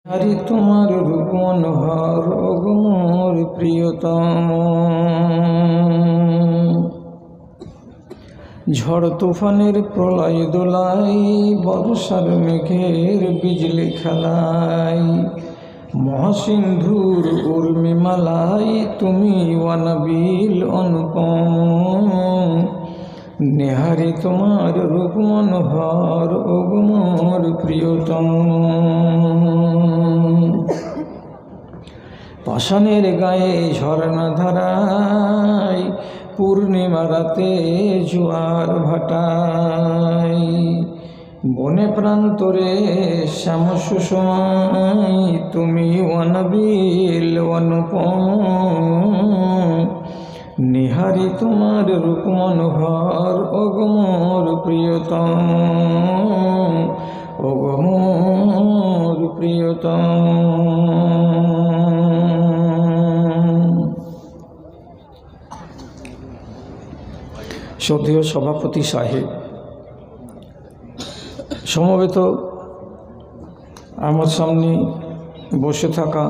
हरि तुम्हार रूप मनोहर अगमोर प्रियतम झड़ तुफानेर प्रलय दोलाई बर्षार मेघेर बिजली खेलाई महासिंधुर उर्मिमालाई तुमी वनबिल अनुपम नेहारी तुम्हार रूप मनोहर अगमोर प्रियतम पाषाणेर गाये झरना धाराय पूर्णिमा राते जुआर भाटाय बने प्रान्तरे श्याम सुषमाय तुमी वनबिल अनुपम निहारी तुम्हार रूप मनोहर अगमोर प्रियतम अगमोर प्रियतम। श्रद्धेय सभापति साहेब समवेत आमार सामने बसे थाका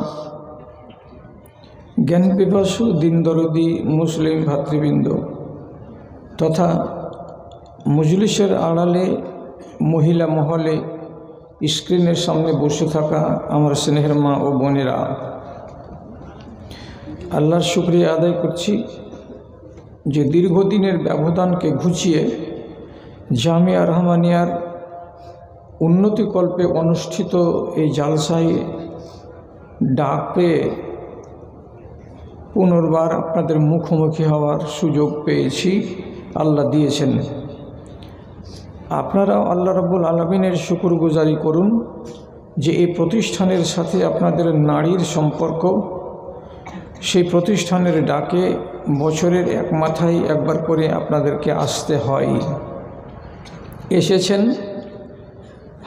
ज्ञान पिपासु दिन दरदी मुसलिम भातृबृंद तथा मजलिसेर आड़ाले महिला महले स्क्रीनेर सामने बसे थाका आमार स्नेहेर मा ओ बोनेरा आल्लाहर शुक्रिया आदाय करछि जे दीर्घदिनेर व्यवधान के घुचिए जामिया रहमानियार उन्नतिकल्पे अनुष्ठित ए जालसाय डाक पे पुनर्बार आपनादेर मुखोमुखी हওয়ার सुयोग पेয়েছি आल्लाह दिएছেন। आपनारा आल्लाह रब्बुल आलामीनेर शुक्रगुजारी करुन जे ए प्रतिष्ठानेर साथे आपनादेर नाड़ीर सम्पर्क সেই প্রতিষ্ঠানের ডাকে বছরের এক মাথায় একবার করে আপনাদেরকে আসতে হয়। এসেছেন,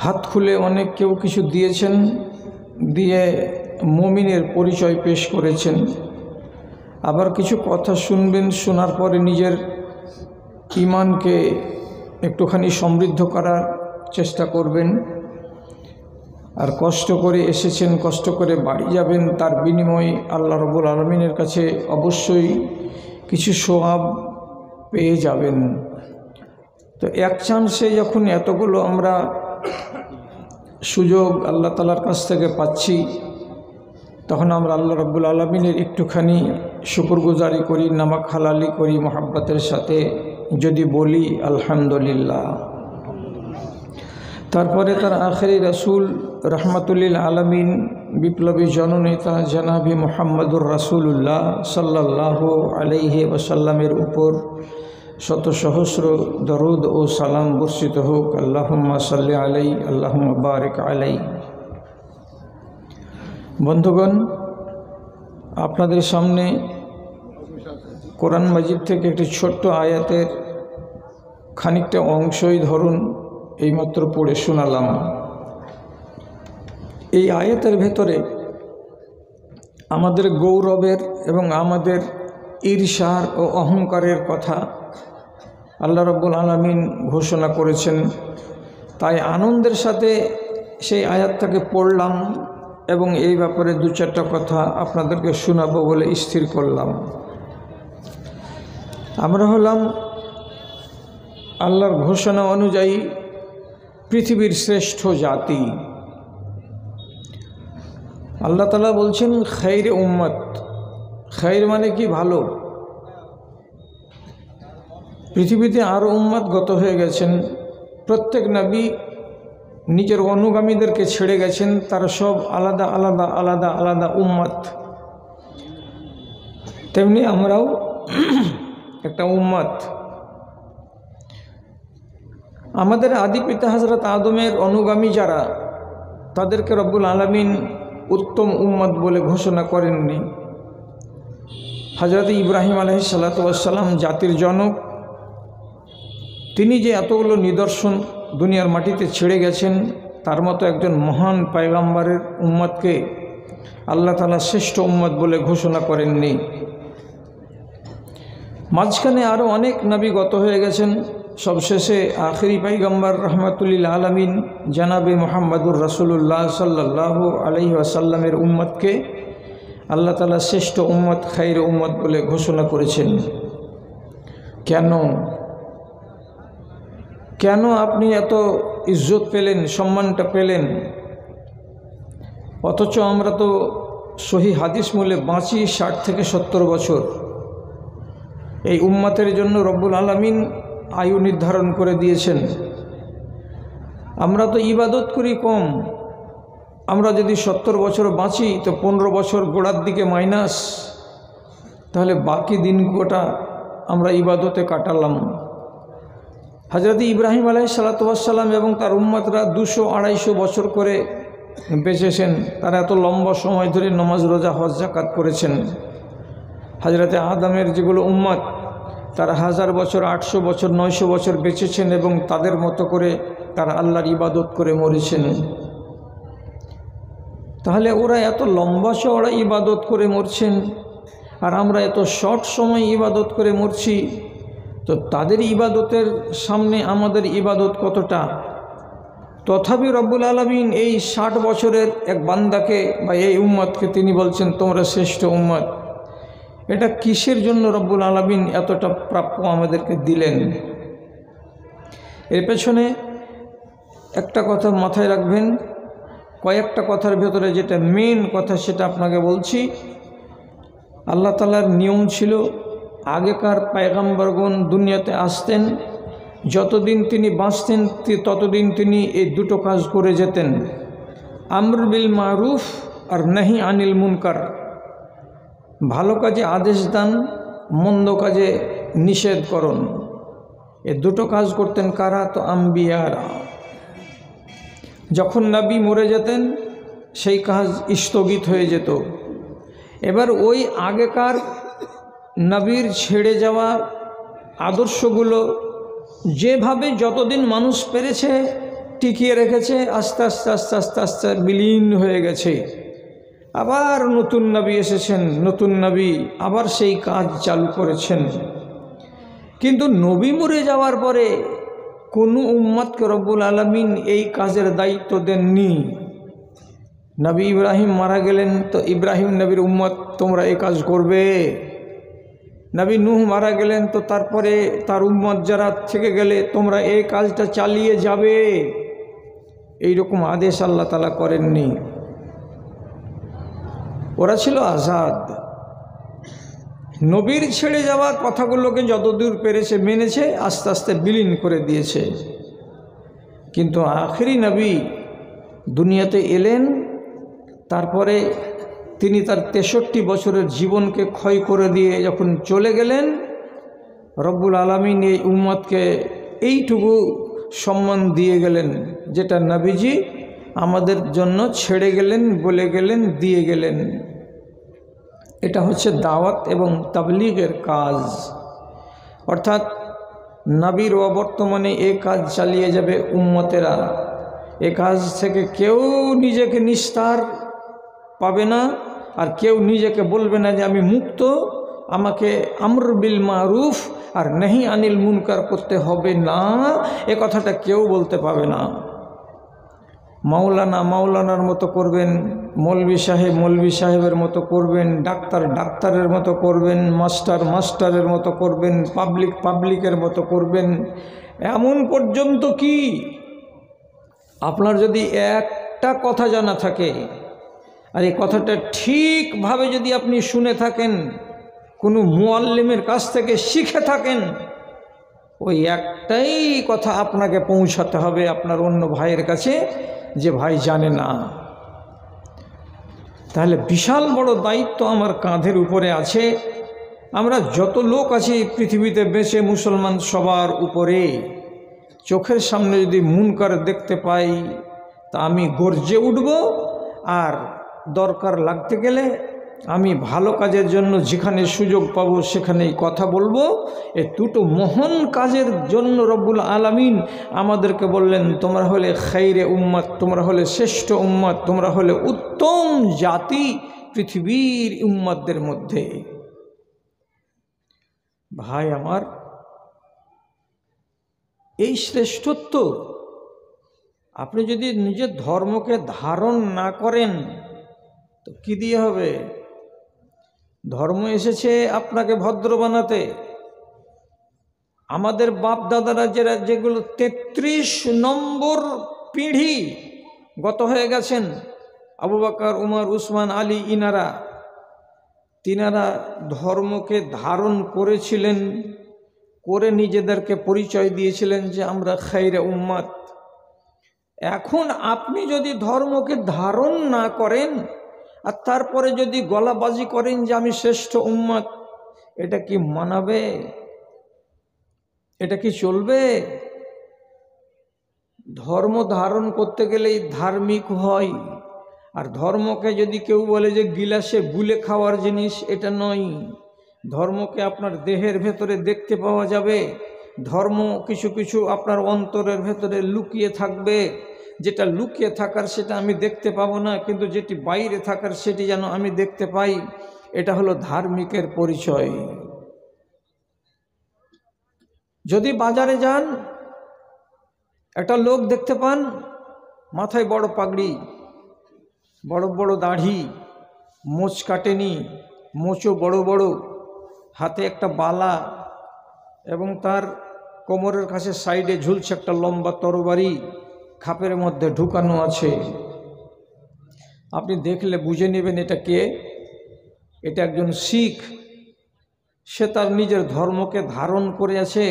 হাত খুলে অনেক কেউ কিছু দিয়েছেন, দিয়ে মুমিনের পরিচয় পেশ করেছেন। আবার কিছু কথা শুনবেন, শোনার পরে নিজের ঈমানকে একটুখানি সমৃদ্ধ করার চেষ্টা করবেন। আর কষ্ট করে এসেছেন, কষ্ট করে বাড়ি যাবেন, তার বিনিময়ে আল্লাহ রাব্বুল আলামিনের কাছে অবশ্যই কিছু সওয়াব পেয়ে যাবেন। তো এক চান্সে যখন এতগুলো আমরা সুযোগ আল্লাহ তাআলার কাছ থেকে পাচ্ছি, তখন আমরা আল্লাহ রাব্বুল আলামিনের একটুখানি শুকরগুজারি করি, নামাক হালালি করি মহব্বতের সাথে, যদি বলি আলহামদুলিল্লাহ। তারপরে তার আখেরি রাসূল রহমাতুল্লিল আলামিন বিপ্লবী জননেতা জনাবি মুহাম্মদুর রাসূলুল্লাহ সাল্লাল্লাহু আলাইহি ওয়াসাল্লামের উপর শত সহস্র দরুদ ও সালাম বর্ষিত হোক। আল্লাহুম্মা সাল্লি আলাইহি আল্লাহুম্মা বারিক আলাইহি। বন্ধুগণ, আপনাদের সামনে কোরআন মাজিদ থেকে একটি ছোট্ট আয়াতের খানিকটা অংশই ধরুন এইমাত্র পড়ে শোনালাম। এই আয়াতের ভেতরে আমাদের গৌরবের এবং আমাদের ঈর্ষার ও অহংকারের কথা আল্লাহ রাব্বুল আলামিন ঘোষণা করেছেন। তাই আনন্দের সাথে সেই আয়াতটাকে পড়লাম এবং এই ব্যাপারে দু চারটা কথা আপনাদেরকে শোনাবো বলে স্থির করলাম। আমরা হলাম আল্লাহর ঘোষণা অনুযায়ী পৃথিবীর শ্রেষ্ঠ জাতি। আল্লাহ তাআলা বলছেন খায়রে উম্মত। খায়র মানে কি? ভালো। পৃথিবীতে আরও উম্মত গত হয়ে গেছেন, প্রত্যেক নবী নিজের অনুগামীদেরকে ছেড়ে গেছেন, তারা সব আলাদা আলাদা আলাদা আলাদা উম্মত। তেমনি আমরাও একটা উম্মত। আমাদের আদি পিতা হযরত আদমের অনুগামী যারা, তাদেরকে রব্বুল আলামিন উত্তম উম্মত বলে ঘোষণা করেননি। হযরত ইব্রাহিম আলাইহিস সালাতু ওয়াস সালাম জাতির জনক, তিনি যে এতগুলো নিদর্শন দুনিয়ার মাটিতে ছেড়ে গেছেন, তার মতো একজন মহান পয়গম্বরের উম্মতকে আল্লাহ তাআলা শ্রেষ্ঠ উম্মত বলে ঘোষণা করেননি। মাঝখানে আরও অনেক নবী গত হয়ে গেছেন, সবশেষে আখিরি পয়গম্বর রহমতুল্লিল আলমিন জনাবে মুহাম্মদুর রাসূলুল্লাহ সাল্লাল্লাহু আলাইহি ওয়াসাল্লামের উম্মতকে আল্লাহ তাআলা শ্রেষ্ঠ উম্মত, খায়র উম্মত বলে ঘোষণা করেছেন। কেন আপনি এত ইজ্জত পেলেন, সম্মানটা পেলেন, অথচ আমরা তো সহি হাদিস মূলে বাঁচি 60 থেকে 70 বছর। এই উম্মতের জন্য রব্বুল আলামিন আয়ু নির্ধারণ করে দিয়েছেন। আমরা তো ইবাদত করি কম। আমরা যদি 70 বছর বাঁচি তো 15 বছর গোড়ার দিকে মাইনাস, তাহলে বাকি দিন গোটা আমরা ইবাদতে কাটালাম। হযরত ইব্রাহিম আলাইহিসসালাতু ওয়াসসালাম এবং তার উম্মতরা 200-250 বছর করে বেঁচেছেন। তারা এত লম্বা সময় ধরে নামাজ, রোজা, হজ, যাকাত করেছেন। হযরত আদমের যেগুলো উম্মত, তারা 1000 বছর, 800 বছর, 900 বছর বেঁচেছেন এবং তাদের মতো করে তারা আল্লাহর ইবাদত করে মরেছেন। তাহলে ওরা এত লম্বা চওড়া ইবাদত করে মরছেন আর আমরা এত শর্ট সময় ইবাদত করে মরছি, তো তাদের ইবাদতের সামনে আমাদের ইবাদত কতটা? তথাপি রব্বুল আলামিন এই 60 বছরের এক বান্দাকে বা এই উম্মতকে তিনি বলছেন তোমরা শ্রেষ্ঠ উম্মত। এটা কিসের জন্য রব্বুল আলামিন এতটা প্রাপ্য আমাদেরকে দিলেন? এর পেছনে একটা কথা মাথায় রাখবেন। কয়েকটা কথার ভেতরে যেটা মেন কথা সেটা আপনাকে বলছি। আল্লাহ তাআলার নিয়ম ছিল, আগেকার পয়গম্বরগণ দুনিয়াতে আসতেন, যতদিন তিনি বাঁচতেন ততদিন তিনি এই দুটো কাজ করে যেতেন, আমর বিল মারুফ আর নাহি আনিল মুনকার। ভালো কাজে আদেশ দান, মন্দ কাজে নিষেধ করুন। এই দুটো কাজ করতেন কারা? তো আম্বিয়ারা। যখন নবী মরে যেতেন সেই কাজ স্থগিত হয়ে যেত। এবার ওই আগেকার নবীর ছেড়ে যাওয়া আদর্শগুলো যেভাবে যতদিন মানুষ পেরেছে টিকিয়ে রেখেছে, আস্তে আস্তে আস্তে আস্তে আস্তে বিলীন হয়ে গেছে। আবার নতুন নবী এসেছেন, নতুন নবী আবার সেই কাজ চালু করেছেন। কিন্তু নবী মরে যাওয়ার পরে কোনো উম্মতকে রব্বুল আলামিন এই কাজের দায়িত্ব দেননি। নবী ইব্রাহিম মারা গেলেন তো ইব্রাহিম নবীর উম্মত তোমরা এই কাজ করবে। নবী নূহ মারা গেলেন তো তারপরে তার উম্মত যারা থেকে গেলে তোমরা এই কাজটা চালিয়ে যাবে। এই রকম আদেশ আল্লাহ তাআলা করেননি। ওরা ছিল আজাদ। নবীর ছেড়ে যাওয়া কথাগুলোকে যতদূর পেরেছে মেনেছে, আস্তে আস্তে বিলীন করে দিয়েছে। কিন্তু আখেরি নবী দুনিয়াতে এলেন, তারপরে তিনি তার 63 বছরের জীবনকে ক্ষয় করে দিয়ে যখন চলে গেলেন, রব্বুল আলামিন এই উম্মতকে এইটুকু সম্মান দিয়ে গেলেন যেটা নবীজি আমাদের জন্য ছেড়ে গেলেন, বলে গেলেন, দিয়ে গেলেন। এটা হচ্ছে দাওয়াত এবং তাবলীগের কাজ। অর্থাৎ নবীর অবর্তমানে এই কাজ চালিয়ে যাবে উম্মতেরা। এ কাজ থেকে কেউ নিজেকে নিস্তার পাবে না, আর কেউ নিজেকে বলবে না যে আমি মুক্ত, আমাকে আমর বিল মারুফ আর নাহি আনিল মুনকার করতে হবে না। এ কথাটা কেউ বলতে পাবে না। মাওলানা মাওলানার মতো করবেন, মৌলভী সাহেব মৌলভী সাহেবের মতো করবেন, ডাক্তার ডাক্তারের মতো করবেন, মাস্টার মাস্টারের মতো করবেন, পাবলিক পাবলিকের মতো করবেন। এমন পর্যন্ত কি আপনার যদি একটা কথা জানা থাকে আর এই কথাটা ঠিকভাবে যদি আপনি শুনে থাকেন, কোনো মুআল্লিমের কাছ থেকে শিখে থাকেন, ওই একটাই কথা আপনাকে পৌঁছাতে হবে আপনার অন্য ভাইয়ের কাছে যে ভাই জানে না। তাহলে বিশাল বড় দায়িত্ব আমার কাঁধের উপরে আছে। আমরা যত লোক আছি পৃথিবীতে বেঁচে মুসলমান, সবার উপরে চোখের সামনে যদি মুনকার দেখতে পাই তা আমি গর্জে উঠব, আর দরকার লাগতে গেলে আমি ভালো কাজের জন্য যেখানে সুযোগ পাবো সেখানেই কথা বলবো। এ দুটো মহান কাজের জন্য রব্বুল আলামিন আমাদেরকে বললেন তোমরা হলে খাইরে উম্মত, তোমরা হলে শ্রেষ্ঠ উম্মত, তোমরা হলে উত্তম জাতি পৃথিবীর উম্মতদের মধ্যে। ভাই আমার, এই শ্রেষ্ঠত্ব আপনি যদি নিজের ধর্মকে ধারণ না করেন তো কি দিয়ে হবে? ধর্ম এসেছে আপনাকে ভদ্র বানাতে। আমাদের বাপ দাদারা যেগুলো 33 নম্বর পিঢ়ি গত হয়ে গেছেন, আবু বকর, উমর, উসমান, আলী, তিনারা ধর্মকে ধারণ করেছিলেন, করে নিজেদেরকে পরিচয় দিয়েছিলেন যে আমরা খায়রে উম্মত। এখন আপনি যদি ধর্মকে ধারণ না করেন আর তারপরে যদি গলাবাজি করেন যে আমি শ্রেষ্ঠ উম্মত, এটা কি মানাবে? এটা কি চলবে? ধর্ম ধারণ করতে গেলেই ধার্মিক হয়। আর ধর্মকে যদি কেউ বলে যে গিলাসে গুলে খাওয়ার জিনিস, এটা নয়। ধর্মকে আপনার দেহের ভেতরে দেখতে পাওয়া যাবে। ধর্ম কিছু কিছু আপনার অন্তরের ভেতরে লুকিয়ে থাকবে। যেটা লুকিয়ে থাকার সেটা আমি দেখতে পাবো না, কিন্তু যেটি বাইরে থাকার সেটি যেন আমি দেখতে পাই। এটা হলো ধার্মিকের পরিচয়। যদি বাজারে যান, একটা লোক দেখতে পান মাথায় বড় পাগড়ি, বড় বড় দাড়ি, মোচ কাটেনি, মোচও বড় বড়, হাতে একটা বালা এবং তার কোমরের কাছে সাইডে ঝুলছে একটা লম্বা তরবারি, খাপের মধ্যে ঢুকানো আছে। আপনি দেখলে বুঝে নেবেন এটা কে? এটা একজন শিখ। সে তার নিজের ধর্মকে ধারণ করে আছে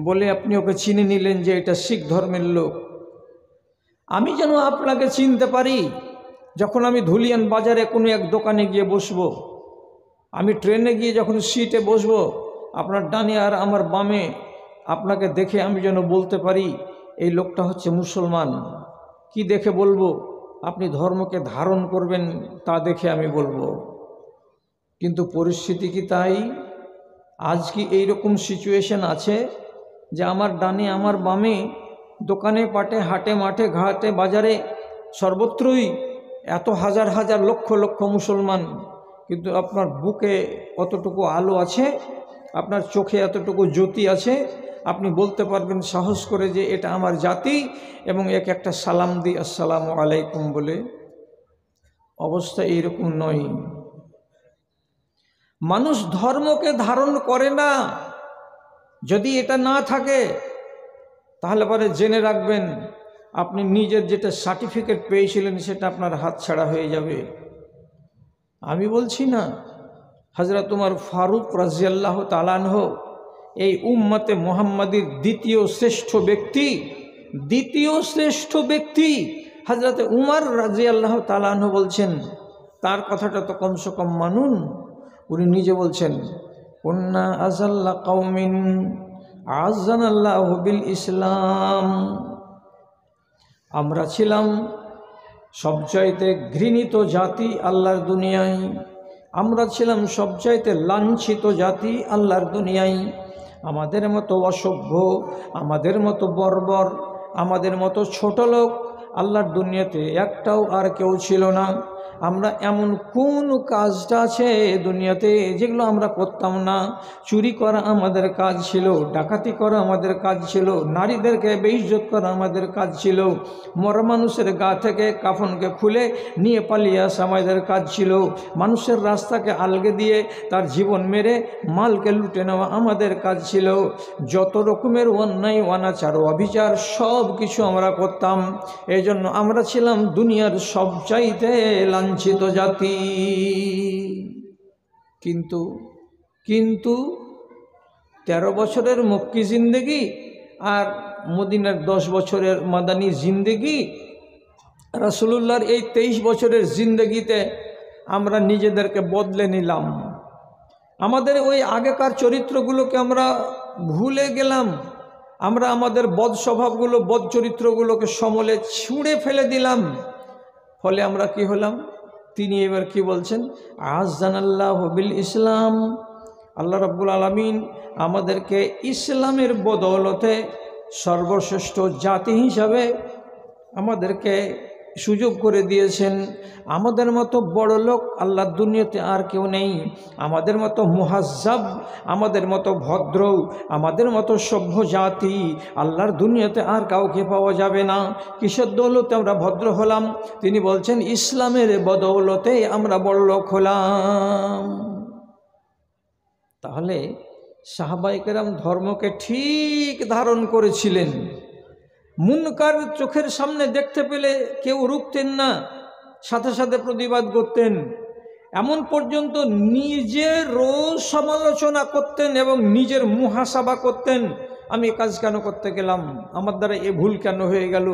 বলে আপনি ওকে চিনে নিলেন যে এটা শিখ ধর্মের লোক। আমি যেন আপনাকে চিনতে পারি যখন আমি ধুলিয়ান বাজারে কোনো এক দোকানে গিয়ে বসবো, আমি ট্রেনে গিয়ে যখন সিটে বসবো, আপনার ডানে আর আমার বামে আপনাকে দেখে আমি যেন বলতে পারি এই লোকটা হচ্ছে মুসলমান। কি দেখে বলবো? আপনি ধর্মকে ধারণ করবেন তা দেখে আমি বলবো। কিন্তু পরিস্থিতি কি তাই? আজ কি এইরকম সিচুয়েশন আছে যে আমার ডানে আমার বামে, দোকানে পাটে, হাটে মাঠে ঘাটে বাজারে সর্বত্রই এত হাজার হাজার লক্ষ লক্ষ মুসলমান, কিন্তু আপনার বুকে কতটুকু আলো আছে, আপনার চোখে এতটুকু জ্যোতি আছে, আপনি বলতে পারবেন সাহস করে যে এটা আমার জাতি এবং একে একটা সালাম দিই আসসালামু আলাইকুম বলে? অবস্থা এইরকম নয়। মানুষ ধর্মকে ধারণ করে না। যদি এটা না থাকে তাহলে পরে জেনে রাখবেন আপনি নিজের যেটা সার্টিফিকেট পেয়েছিলেন সেটা আপনার হাতছাড়া হয়ে যাবে। আমি বলছি না, হযরত উমর ফারুক রাদিয়াল্লাহু তাআলা আনহু এই উম্মতে মুহাম্মাদীর দ্বিতীয় শ্রেষ্ঠ ব্যক্তি হযরত উমর রাদিয়াল্লাহু তাআলা আনহু বলছেন, তার কথাটা তো কমসে কম মানুন। উনি নিজে বলছেন, কুন্না আযাল্লা কওমিন আযানাল্লাহু বিল ইসলাম। আমরা ছিলাম সবচাইতে ঘৃণিত জাতি আল্লাহর দুনিয়ায়। আমরা ছিলাম সবচাইতে লাঞ্ছিত জাতি আল্লাহর দুনিয়ায়। আমাদের মতো অসভ্য, আমাদের মতো বর্বর, আমাদের মতো ছোট লোক আল্লাহর দুনিয়াতে একটাও আর কেউ ছিল না। আমরা এমন কোন কাজটা আছে দুনিয়াতে যেগুলো আমরা করতাম না? চুরি করা আমাদের কাজ ছিল, ডাকাতি করা আমাদের কাজ ছিল, নারীদেরকে বেইজ্জত করা আমাদের কাজ ছিল, মরা মানুষের গা থেকে কাফনকে খুলে নিয়ে পালিয়ে আসা আমাদের কাজ ছিল, মানুষের রাস্তাকে আলগে দিয়ে তার জীবন মেরে মালকে লুটে নেওয়া আমাদের কাজ ছিল। যত রকমের অন্যায় অনাচার অবিচার সব কিছু আমরা করতাম। এই জন্য আমরা ছিলাম দুনিয়ার সবচাইতে লাঞ্ছিত জাতি। কিন্তু 13 বছরের মক্কি জিন্দেগি আর মদিনার 10 বছরের মাদানী জিন্দেগি, রাসূলুল্লাহর এই 23 বছরের জিন্দেগিতে আমরা নিজেদেরকে বদলে নিলাম। আমাদের ওই আগেকার চরিত্রগুলোকে আমরা ভুলে গেলাম। আমরা আমাদের বদ স্বভাবগুলো, বদ চরিত্রগুলোকে সমলে ছুঁড়ে ফেলে দিলাম। ফলে আমরা কি হলাম? তিনি এবার কি বলছেন? আযানাল্লাহু বিল ইসলাম। আল্লাহ রাব্বুল আলামিন আমাদেরকে ইসলামের বদৌলতে সর্বশ্রেষ্ঠ জাতি হিসাবে আমাদেরকে সুযোগ করে দিয়েছেন। আমাদের মতো বড় লোক আল্লাহর দুনিয়াতে আর কেউ নেই। আমাদের মতো মুহাজ্জাব, আমাদের মতো ভদ্র, আমাদের মতো সভ্য জাতি আল্লাহর দুনিয়াতে আর কাউকে পাওয়া যাবে না। কিসের দৌলতে আমরা ভদ্র হলাম? তিনি বলছেন ইসলামের বদৌলতে আমরা বড় লোক হলাম। তাহলে সাহাবায়ে কেরাম ধর্মকে ঠিক ধারণ করেছিলেন। মুনকার চোখের সামনে দেখতে পেলে কেউ রুখতেন না, সাথে সাথে প্রতিবাদ করতেন। এমন পর্যন্ত নিজেরও সমালোচনা করতেন এবং নিজের মুহাসাবা করতেন, আমি কাজ কেন করতে গেলাম, আমার দ্বারা এ ভুল কেন হয়ে গেল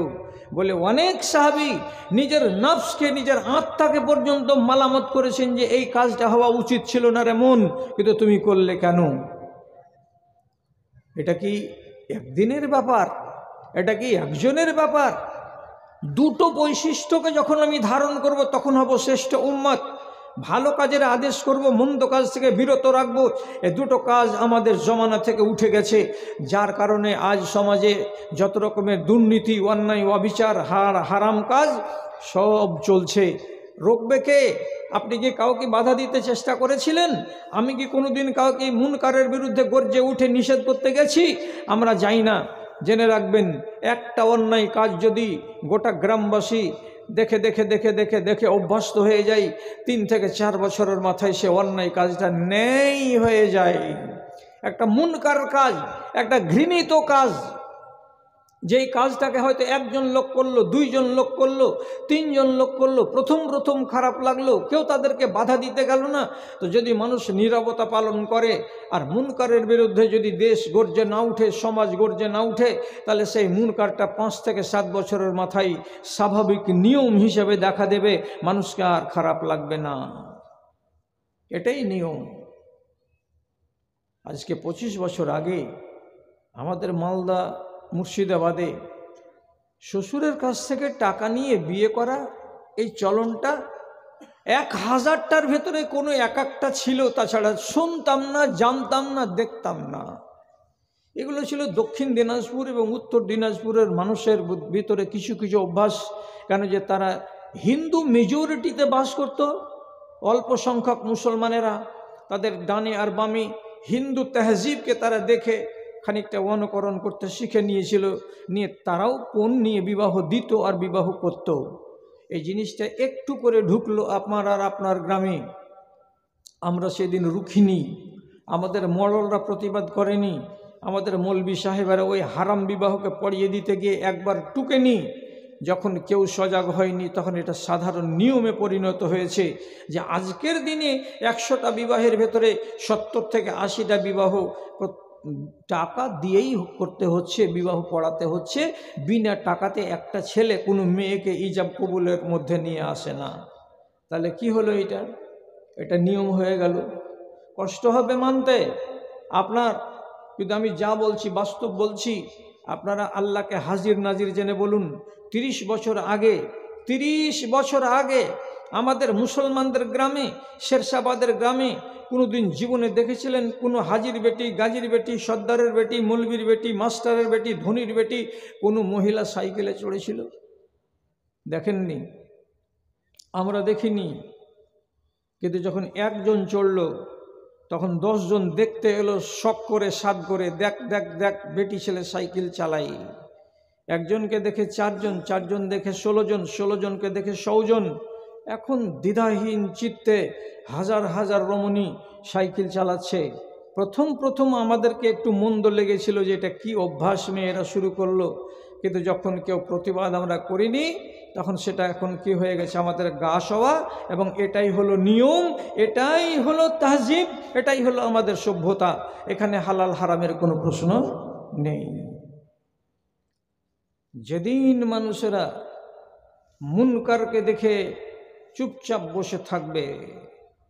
বলে অনেক সাহাবী নিজের নফসকে, নিজের আত্মাকে পর্যন্ত মালামত করেছেন যে এই কাজটা হওয়া উচিত ছিল না রে মন, কিন্তু তুমি করলে কেন? এটা কি একদিনের ব্যাপার? এটা কি একজনের ব্যাপার? দুটো বৈশিষ্ট্যকে যখন আমি ধারণ করব তখন হব শ্রেষ্ঠ উম্মত। ভালো কাজের আদেশ করব, মন্দ কাজ থেকে বিরত রাখবো। এ দুটো কাজ আমাদের জমানা থেকে উঠে গেছে, যার কারণে আজ সমাজে যত রকমের দুর্নীতি, অন্যায়, অবিচার, হারাম কাজ সব চলছে। রোকবে কে? আপনি কি কাউকে বাধা দিতে চেষ্টা করেছিলেন? আমি কি কোনোদিন কাউকে মুনকারের বিরুদ্ধে গর্জে উঠে নিষেধ করতে গেছি? আমরা যাই না। জেনে রাখবেন, একটা অন্যায় কাজ যদি গোটা গ্রামবাসী দেখে দেখে দেখে দেখে দেখে অভ্যস্ত হয়ে যায়, 3 থেকে 4 বছরের মাথায় সে অন্যায় কাজটা নেই হয়ে যায়। একটা মুনকার কাজ, একটা ঘৃণিত কাজ, যেই কাজটাকে হয়তো একজন লোক করলো, 2 জন লোক করলো, 3 জন লোক করলো, প্রথম প্রথম খারাপ লাগলো, কেউ তাদেরকে বাধা দিতে গেল না। তো যদি মানুষ নীরবতা পালন করে আর মুনকারের বিরুদ্ধে যদি দেশ গর্জে না উঠে, সমাজ গর্জে না উঠে, তাহলে সেই মুনকারটা 5 থেকে 7 বছরের মাথায় স্বাভাবিক নিয়ম হিসেবে দেখা দেবে, মানুষকে আর খারাপ লাগবে না। এটাই নিয়ম। আজকে 25 বছর আগে আমাদের মালদা মুর্শিদাবাদে শ্বশুরের কাছ থেকে টাকা নিয়ে বিয়ে করা, এই চলনটা 1000টার ভেতরে কোনো একটা ছিল, তাছাড়া শুনতাম না, জানতাম না, দেখতাম না। এগুলো ছিল দক্ষিণ দিনাজপুর এবং উত্তর দিনাজপুরের মানুষের ভিতরে কিছু কিছু অভ্যাস। কেন যে তারা হিন্দু মেজরিটিতে বাস করত, অল্প সংখ্যক মুসলমানেরা তাদের ডানে আর বামে হিন্দু তেহজিবকে তারা দেখে খানিকটা অনুকরণ করতে শিখে নিয়েছিল, নিয়ে তারাও পণ নিয়ে বিবাহ দিত আর বিবাহ করত। এই জিনিসটা একটু করে ঢুকলো আপনার আর আপনার গ্রামে। আমরা সেদিন রুখিনি, আমাদের মোড়লরা প্রতিবাদ করেনি, আমাদের মৌলবি সাহেবেরা ওই হারাম বিবাহকে পড়িয়ে দিতে গিয়ে একবার টুকেনি। যখন কেউ সজাগ হয়নি তখন এটা সাধারণ নিয়মে পরিণত হয়েছে যে আজকের দিনে 100টা বিবাহের ভেতরে 70 থেকে 80টা বিবাহ টাকা দিয়েই করতে হচ্ছে, বিবাহ পড়াতে হচ্ছে। বিনা টাকাতে একটা ছেলে কোনো মেয়েকে ইজাব কবুলের মধ্যে নিয়ে আসে না। তাহলে কি হলো? এটা নিয়ম হয়ে গেল। কষ্ট হবে মানতে আপনার, কিন্তু আমি যা বলছি বাস্তব বলছি। আপনারা আল্লাহকে হাজির নাজির জেনে বলুন, 30 বছর আগে আমাদের মুসলমানদের গ্রামে, শেরশাবাদের গ্রামে কোনোদিন জীবনে দেখেছিলেন কোনো হাজির বেটি, গাজীর বেটি, সর্দারের বেটি, মৌলবীর বেটি, মাস্টারের বেটি, ধনির বেটি কোনো মহিলা সাইকেলে চড়েছিল? দেখেননি, আমরা দেখিনি। কিন্তু যখন একজন চড়ল তখন 10 জন দেখতে এলো শখ করে, সাদ করে, দেখ দেখ দেখ বেটি ছেলে সাইকেল চালাই। একজনকে দেখে 4 জন, 4 জন দেখে 16 জন, 16 জনকে দেখে 100 জন। এখন দ্বিধাহীন চিত্তে হাজার হাজার রমণী সাইকেল চালাচ্ছে। প্রথম আমাদেরকে একটু মন্দ লেগেছিল যে এটা কি অভ্যাস মেয়েরা শুরু করলো, কিন্তু যখন কেউ প্রতিবাদ আমরা করিনি তখন সেটা এখন কি হয়ে গেছে আমাদের গা সওয়া। এবং এটাই হলো নিয়ম, এটাই হলো তাহজিব, এটাই হলো আমাদের সভ্যতা। এখানে হালাল হারামের কোনো প্রশ্ন নেই। যেদিন মানুষেরা মুনকারকে দেখে চুপচাপ বসে থাকবে,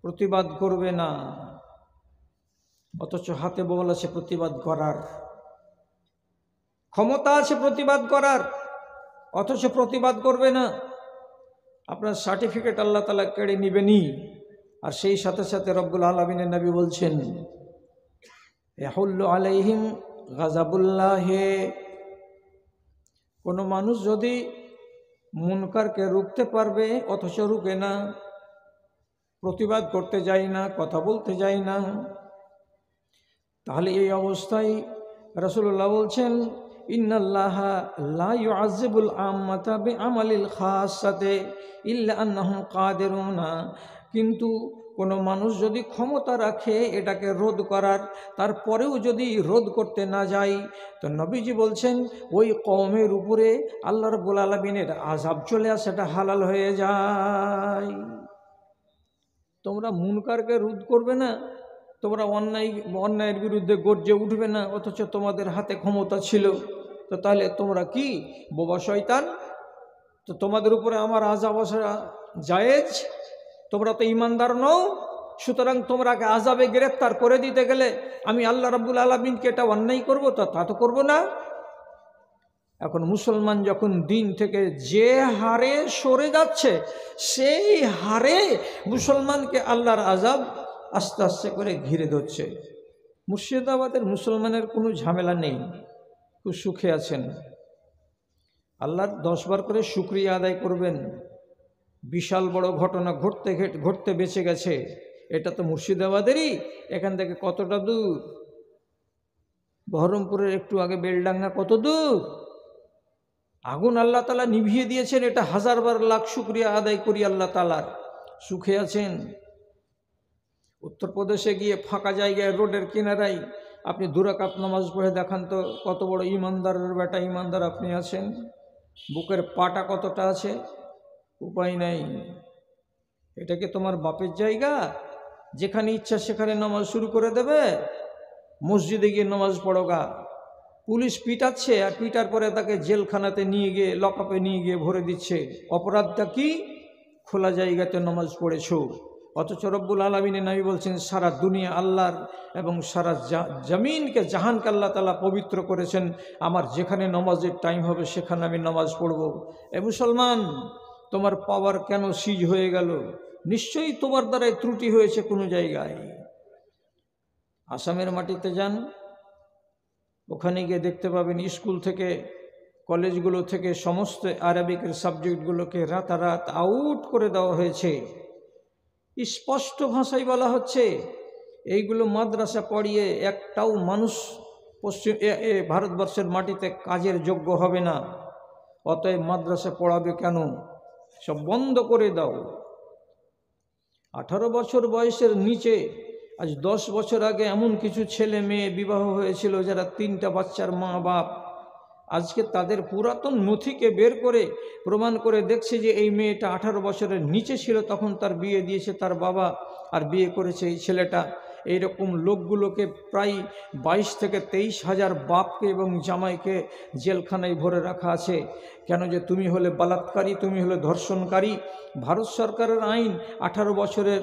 প্রতিবাদ করবে না, অথচ হাতে বল আছে প্রতিবাদ করার, ক্ষমতা আছে প্রতিবাদ করার, অথচ প্রতিবাদ করবে না, আপনার সার্টিফিকেট আল্লাহ তাআলা কেড়ে নিবেনি। আর সেই সাথে সাথে রব্বুল আলামিনের নবী বলছেন, ইয়াহুল্লু আলাইহিম গাযাবুল্লাহ, কোনো মানুষ যদি মুনকারকে রুখতে পারবে, অথচ রুখে না, প্রতিবাদ করতে যায় না, কথা বলতে যায় না। তাহলে এই অবস্থায় রাসূলুল্লাহ বলছেন, ইন্নাল্লাহা লা ইউআযিবুল আম্মাতা বিআমালিল খাসাতি ইল্লা আন্নাহুম কাদিরুনা। কিন্তু কোনো মানুষ যদি ক্ষমতা রাখে এটাকে রোধ করার, তারপরেও যদি রোধ করতে না যায়, তো নবীজি বলছেন ওই কওমের উপরে আল্লাহ রাব্বুল আলামিনের আযাব চলে আসে, সেটা হালাল হয়ে যায়। তোমরা মুনকারকে রোধ করবে না, তোমরা অন্যায়ের বিরুদ্ধে গর্জে উঠবে না, অথচ তোমাদের হাতে ক্ষমতা ছিল। তো তাহলে তোমরা কি বোবা শয়তান? তো তোমাদের উপরে আমার আযাব আসা জায়েজ? তোমরা তো ঈমানদার নও, সুতরাং তোমরাকে আযাবে গ্রেফতার করে দিতে গেলে আমি আল্লাহ রাব্বুল আলামিনকে এটা অন্যায় করবো? তা তো করবো না। এখন মুসলমান যখন দিন থেকে যে হারে সরে যাচ্ছে, সেই হারে মুসলমানকে আল্লাহর আযাব আস্তে আস্তে করে ঘিরে ধরছে। মুর্শিদাবাদের মুসলমানের কোনো ঝামেলা নেই, খুব সুখে আছেন। আল্লাহর 10 বার করে শুকরিয়া আদায় করবেন। বিশাল বড় ঘটনা ঘটতে বেঁচে গেছে। এটা তো মুর্শিদাবাদেরই, এখান থেকে কতটা দূর? বহরমপুরের একটু আগে বেলডাঙ্গা কত দূর? আগুন আল্লাহ তাআলা নিভিয়ে দিয়েছেন, এটা 1000 বার লাখ শুকরিয়া আদায় করি আল্লাহ তাআলার। সুখে আছেন। উত্তরপ্রদেশে গিয়ে ফাঁকা জায়গায় রোডের কিনারায় আপনি 2 রাকাত নামাজ পড়ে দেখান তো কত বড় ইমানদারের বেটা, ইমানদার আপনি আছেন। বুকের পাটা কতটা আছে? উপায় নাই। এটা কি তোমার বাপের জায়গা যেখানে ইচ্ছা সেখানে নামাজ শুরু করে দেবে? মসজিদে গিয়ে নামাজ পড়োগা। পুলিশ পিটাচ্ছে, আর পিটার পরে তাকে জেলখানাতে নিয়ে গিয়ে লকআপে নিয়ে গিয়ে ভরে দিচ্ছে। অপরাধটা কি? খোলা জায়গাতে নামাজ পড়েছো। অথচ রব্বুল আলামিনের নবী বলছেন সারা দুনিয়া আল্লাহর এবং সারা জমিনকে জাহানকে আল্লাহ তাআলা পবিত্র করেছেন, আমার যেখানে নামাজের টাইম হবে সেখানে আমি নামাজ পড়ব। এ মুসলমান, তোমার পাওয়ার কেন সিজ হয়ে গেল? নিশ্চয়ই তোমার দ্বারাই ত্রুটি হয়েছে কোনো জায়গায়। আসামের মাটিতে যান, ওখানে গিয়ে দেখতে পাবেন স্কুল থেকে, কলেজগুলো থেকে সমস্ত আরবিকের সাবজেক্টগুলোকে রাতারাত আউট করে দেওয়া হয়েছে। স্পষ্ট ভাষায় বলা হচ্ছে এইগুলো মাদ্রাসা পড়িয়ে একটাও মানুষ ভারতবর্ষের মাটিতে কাজের যোগ্য হবে না। অতএব মাদ্রাসা পড়াবে কেন? সব বন্ধ করে দাও। 18 বছর বয়সের নিচে, আজ 10 বছর আগে এমন কিছু ছেলে মেয়ে বিবাহ হয়েছিল যারা 3টা বাচ্চার মা বাপ। আজকে তাদের পুরাতন নথিকে বের করে প্রমাণ করে দেখছে যে এই মেয়েটা 18 বছরের নিচে ছিল, তখন তার বিয়ে দিয়েছে তার বাবা, আর বিয়ে করেছে এই ছেলেটা। এইরকম লোকগুলোকে প্রায় 22 থেকে 23 হাজার বাপকে এবং জামাইকে জেলখানায় ভরে রাখা আছে। কেন? যে তুমি হলে বলাৎকারী, তুমি হলে ধর্ষণকারী। ভারত সরকারের আইন 18 বছরের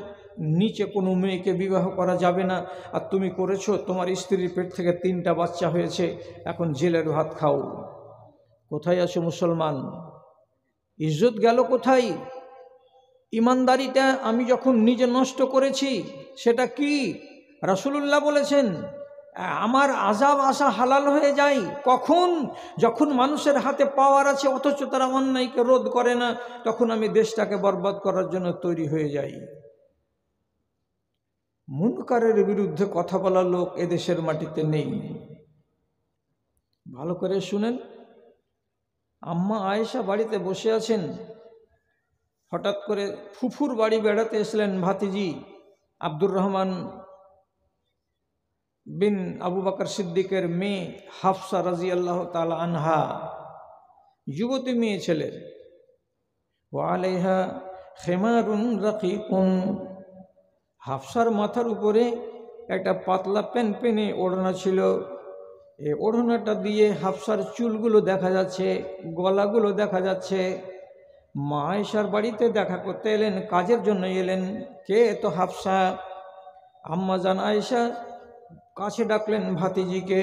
নিচে কোনো মেয়েকে বিবাহ করা যাবে না, আর তুমি করেছো, তোমার স্ত্রীর পেট থেকে 3টা বাচ্চা হয়েছে, এখন জেলের ভাত খাও। কোথায় আছো মুসলমান? ইজ্জত গেল কোথায়? ইমানদারিটা আমি যখন নিজে নষ্ট করেছি, সেটা কি? রাসূলুল্লাহ বলেছেন আমার আযাব আসা হালাল হয়ে যায় কখন? যখন মানুষের হাতে পাওয়ার আছে অথচ তারা অন্যায়কে রোধ করে না, তখন আমি দেশটাকে বরবাদ করার জন্য তৈরি হয়ে যাই। মুনকারের বিরুদ্ধে কথা বলা লোক এদেশের মাটিতে নেই। ভালো করে শুনেন। আম্মা আয়েশা বাড়িতে বসে আছেন, হঠাৎ করে ফুফুর বাড়ি বেড়াতে এসলেন ভাতিজি আব্দুর রহমান বিন আবু বকর সিদ্দিকের মেয়ে হাফসা রাদিয়াল্লাহু তাআলা আনহা, যুবতী মেয়ে ছেলের। ওয়া আলাইহা খিমারুন রাকিকুন, হাফসার মাথার উপরে একটা পাতলা পেনপেনে ওড়না ছিল। এই ওড়নাটা দিয়ে হাফসার চুলগুলো দেখা যাচ্ছে, গলাগুলো দেখা যাচ্ছে। মা আয়েশার বাড়িতে দেখা করতে এলেন, কাজের জন্য এলেন। কে? তো হাফসা। আম্মা জান আয়েশা কাছে ডাকলেন ভাতিজিকে,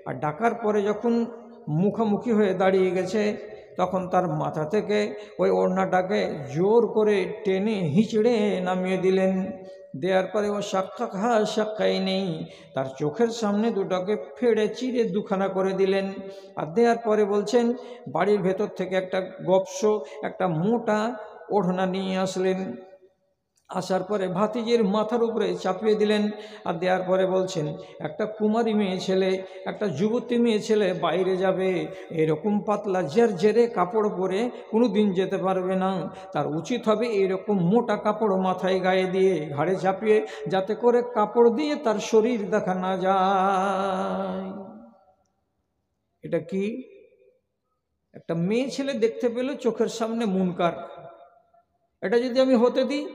আর ডাকার পরে যখন মুখোমুখি হয়ে দাঁড়িয়ে গেছে, তখন তার মাথা থেকে ওই ওড়নাটাকে জোর করে টেনে হিঁচড়ে নামিয়ে দিলেন। দেওয়ার পরে ও সাক্ষা সাক্ষাই নেই, তার চোখের সামনে দুটোকে ফেড়ে চিড়ে দুখানা করে দিলেন। আর দেওয়ার পরে বলছেন বাড়ির ভেতর থেকে একটা গপস একটা মোটা ওড়না নিয়ে আসলেন। আসার পরে ভাতিজির মাথার উপরে চাপিয়ে দিলেন। আর দেওয়ার পরে বলছেন একটা কুমারী মেয়ে ছেলে, একটা যুবতী মেয়ে ছেলে বাইরে যাবে, এরকম পাতলা জেরে কাপড় পরে কোনো দিন যেতে পারবে না। তার উচিত হবে এরকম মোটা কাপড় মাথায় গায়ে দিয়ে ঘাড়ে চাপিয়ে, যাতে করে কাপড় দিয়ে তার শরীর দেখা না যায়। এটা কি? একটা মেয়ে ছেলে দেখতে পেল চোখের সামনে মুনকার। এটা যদি আমি হতে দিই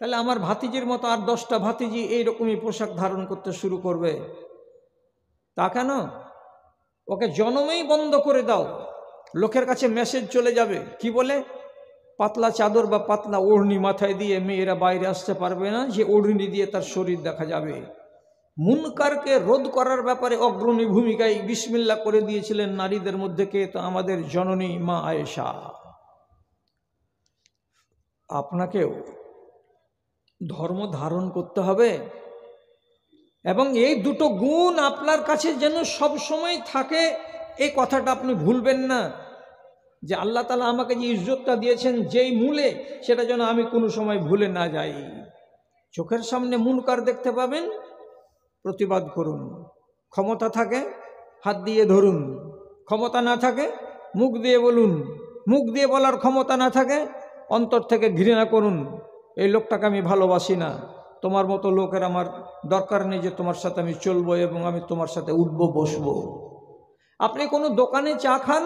তাহলে আমার ভাতিজির মতো আর 10টা ভাতিজি এইরকমই পোশাক ধারণ করতে শুরু করবে। তা কেন? ওকে জন্মেই বন্ধ করে দাও, লোকের কাছে মেসেজ চলে যাবে কি বলে, পাতলা চাদর বা পাতলা ওড়নি মাথায় দিয়ে মেয়েরা বাইরে আসতে পারবে না, যে ওড়নি দিয়ে তার শরীর দেখা যাবে। মুনকারকে রোধ করার ব্যাপারে অগ্রণী ভূমিকায় বিসমিল্লাহ করে দিয়েছিলেন নারীদের মধ্যে কে? তো আমাদের জননী মা আয়েশা। আপনাকেও ধর্ম ধারণ করতে হবে এবং এই দুটো গুণ আপনার কাছে যেন সব সময় থাকে, এই কথাটা আপনি ভুলবেন না। যে আল্লাহ তাআলা আমাকে যে ইজ্জতটা দিয়েছেন যেই মূলে, সেটা যেন আমি কোনো সময় ভুলে না যাই। চোখের সামনে মুনকার দেখতে পাবেন, প্রতিবাদ করুন। ক্ষমতা থাকে হাত দিয়ে ধরুন, ক্ষমতা না থাকে মুখ দিয়ে বলুন, মুখ দিয়ে বলার ক্ষমতা না থাকে অন্তর থেকে ঘৃণা করুন, এই লোকটাকে আমি ভালোবাসি না, তোমার মতো লোকের আমার দরকার নেই যে তোমার সাথে আমি চলবো এবং আমি তোমার সাথে উঠবো বসবো। আপনি কোনো দোকানে চা খান,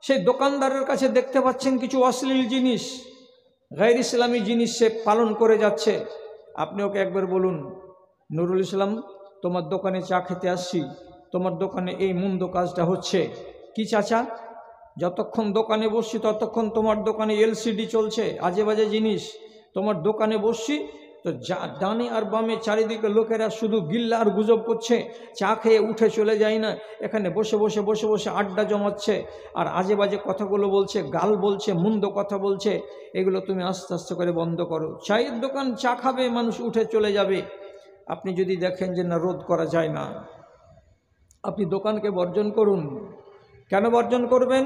সেই দোকানদারের কাছে দেখতে পাচ্ছেন কিছু অশ্লীল জিনিস, গায়র ইসলামী জিনিস সে পালন করে যাচ্ছে। আপনি ওকে একবার বলুন, নুরুল ইসলাম তোমার দোকানে চা খেতে আসছি, তোমার দোকানে এই মন্দ কাজটা হচ্ছে কি চাচা? যতক্ষণ দোকানে বসছি ততক্ষণ তোমার দোকানে এলসিডি চলছে, আজে বাজে জিনিস। তোমার দোকানে বসছি তো ডানে আর বামে চারিদিকে লোকেরা শুধু গিল্লা আর গুজব করছে, চা খেয়ে উঠে চলে যায় না, এখানে বসে বসে বসে বসে আড্ডা জমাচ্ছে আর আজে বাজে কথাগুলো বলছে, গাল বলছে, মন্দ কথা বলছে। এগুলো তুমি আস্তে আস্তে করে বন্ধ করো। চায়ের দোকান, চা খাবে মানুষ, উঠে চলে যাবে। আপনি যদি দেখেন যে না রোধ করা যায় না, আপনি দোকানকে বর্জন করুন। কেন বর্জন করবেন?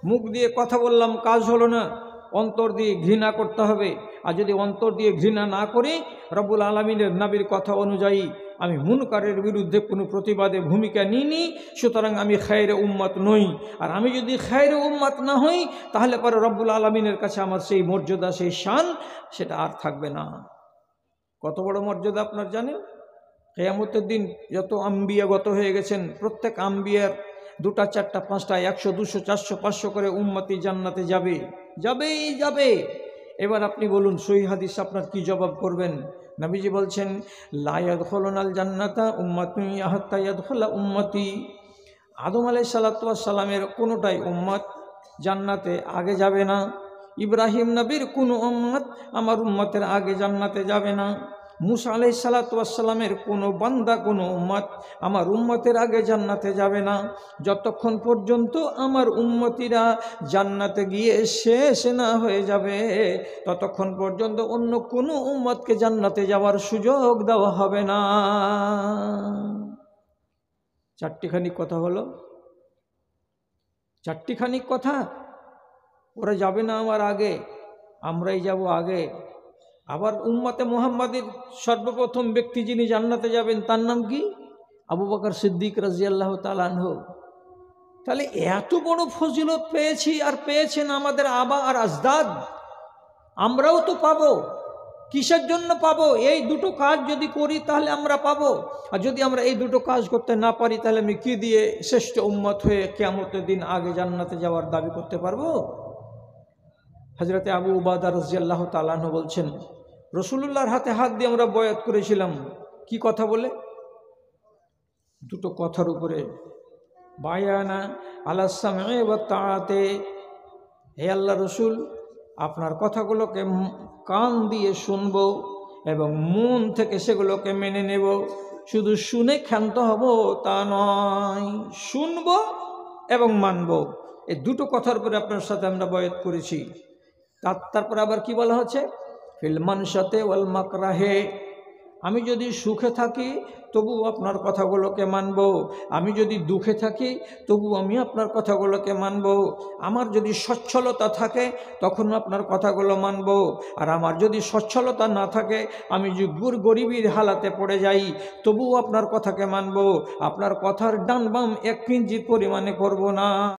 মুখ দিয়ে কথা বললাম, কাজ হলো না, অন্তর দিয়ে ঘৃণা করতে হবে। আর যদি অন্তর দিয়ে ঘৃণা না করি, রব্বুল আলামিনের নবীর কথা অনুযায়ী আমি মুনকারের বিরুদ্ধে কোনো প্রতিবাদে ভূমিকা নিইনি, সুতরাং আমি খায়রে উম্মত নই। আর আমি যদি খায়রে উম্মত না হই, তাহলে পরে রব্বুল আলামিনের কাছে আমার সেই মর্যাদা, সেই শান, সেটা আর থাকবে না। কত বড় মর্যাদা আপনার জানেন? কিয়ামতের দিন যত আম্বিয়া গত হয়ে গেছেন, প্রত্যেক আম্বিয়ার 2টা 4টা 5টা 100 200 400 500 করে উম্মতি জান্নাতে যাবে, যাবেই যাবে। এবার আপনি বলুন সহিহ হাদিস আপনার কি জবাব করবেন? নবীজি বলছেন লা ইয়াদখুলুনাল জান্নাতা উম্মাতুন হাত্তা ইয়াদখুলা উম্মতি। আদম আলাইহিস সালাতু ওয়াস সালামের কোনোটাই উম্মত জান্নাতে আগে যাবে না। ইব্রাহিম নবীর কোনো উম্মত আমার উম্মতের আগে জান্নাতে যাবে না। মুসা আলাইহিস সালাতু ওয়াস সালামের কোনো বান্দা, কোনো উম্মত আমার উম্মতের আগে জান্নাতে যাবে না। যতক্ষণ পর্যন্ত আমার উম্মতিরা জান্নাতে গিয়ে শেষ না হয়ে যাবে, ততক্ষণ পর্যন্ত অন্য কোনো উম্মতকে জান্নাতে যাওয়ার সুযোগ দেওয়া হবে না। 4টিখানি কথা হলো, 4টিখানি কথা। ওরা যাবে না আমার আগে, আমরাই যাব আগে। আবার উম্মতে মুহাম্মাদের সর্বপ্রথম ব্যক্তি যিনি জান্নাতে যাবেন তার নাম কি? আবু বকর সিদ্দিক রাদিয়াল্লাহু তাআলা আনহু। তাহলে এত বড় ফজিলত পেয়েছি, আর পেয়েছেন আমাদের আবা আর আজদাদ, আমরাও তো পাবো। কিসের জন্য পাবো? এই দুটো কাজ যদি করি তাহলে আমরা পাবো। আর যদি আমরা এই দুটো কাজ করতে না পারি, তাহলে আমি কি দিয়ে শ্রেষ্ঠ উম্মত হয়ে কিয়ামতের দিন আগে জান্নাতে যাওয়ার দাবি করতে পারবো? হযরতে আবু উবাদা রাদিয়াল্লাহু তাআলা আনহু বলছেন, রাসূলুল্লাহর হাতে হাত দিয়ে আমরা বয়াত করেছিলাম। কি কথা বলে? দুটো কথার উপরে, বায়ানা আলাস সামঈ ওয়াত তাআতে। হে আল্লাহ রসুল, আপনার কথাগুলোকে কান দিয়ে শুনব এবং মন থেকে সেগুলোকে মেনে নেব। শুধু শুনে ক্ষান্ত হব তা নয়, শুনব এবং মানব। এই দুটো কথার উপরে আপনার সাথে আমরা বয়াত করেছি। তারপর আবার কি বলা হচ্ছে? ফিল মানশাতে ওয়াল মাকরাহে, আমি যদি সুখে থাকি তবু আপনার কথাগুলোকে মানব, আমি যদি দুঃখে থাকি তবু আমি আপনার কথাগুলোকে মানব, আমার যদি সচ্ছলতা থাকে তখন আপনার কথাগুলো মানব, আর আমার যদি সচ্ছলতা না থাকে, আমি যদি গরিবের হালাতে পড়ে যাই তবুও আপনার কথাকে মানব, আপনার কথার ডান বাম এক কিঞ্চিত পরিমাণে করব না।